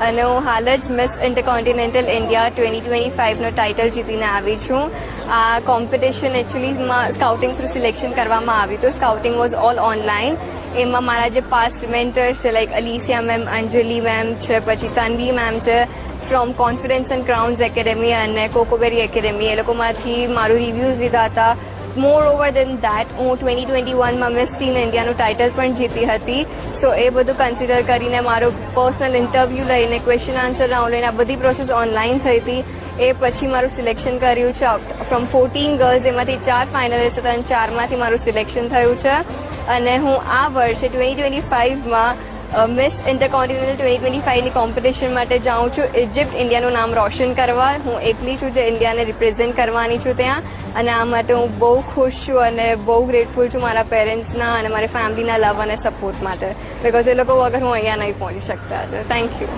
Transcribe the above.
અને હું હાલ જ મિસ ઇન્ટરકોન્ટિનેન્ટલ ઇન્ડિયા 2025નો ટાઇટલ જીતીને આવી છું. આ કોમ્પિટિશન એકચ્યુઅલીમાં સ્કાઉટિંગ થ્રુ સિલેક્શન કરવામાં આવ્યું હતું. Scouting was all online. એમાં મારા જે પાસ્ટ મેન્ટર્સ છે લાઈક અલીસિયા મેમ, અંજલિ મેમ છે, પછી તન્વી મેમ છે ફ્રોમ કોન્ફિડન્સ એન્ડ ક્રાઉન્સ એકેડેમી અને કોકોબેરી એકેડેમી, એ લોકોમાંથી મારું રિવ્યૂઝ લીધા હતા. મોર ઓવર દેન દેટ હું 2021માં મિસ ટીન ઇન્ડિયાનું ટાઇટલ પણ જીતી હતી. સો એ બધું કન્સિડર કરીને મારો પર્સનલ ઇન્ટરવ્યૂ લઈને ક્વેશ્ચન આન્સર રાઉન્ડ લઈને આ બધી પ્રોસેસ ઓનલાઈન થઈ હતી. એ પછી મારું સિલેક્શન કર્યું છે ફ્રોમ 14 ગર્લ્સ, એમાંથી 4 ફાઇનલિસ્ટ હતા અને 4માંથી મારું સિલેક્શન થયું છે. અને હું આ વર્ષે 2025માં મિસ ઇન્ટરકોન્ટિનેન્ટલ 2025ની કોમ્પિટિશન માટે જાઉં છું ઇજિપ્ત, ઇન્ડિયાનું નામ રોશન કરવા. હું એકલી છું જે ઇન્ડિયાને રિપ્રેઝેન્ટ કરવાની છું ત્યાં, અને આ માટે હું બહુ ખુશ છું અને બહુ ગ્રેટફુલ છું મારા પેરેન્ટ્સના અને મારી ફેમિલીના લવ અને સપોર્ટ માટે, બિકોઝ એ લોકો વગર હું અહીંયા નહીં પહોંચી શકતા. Thank you.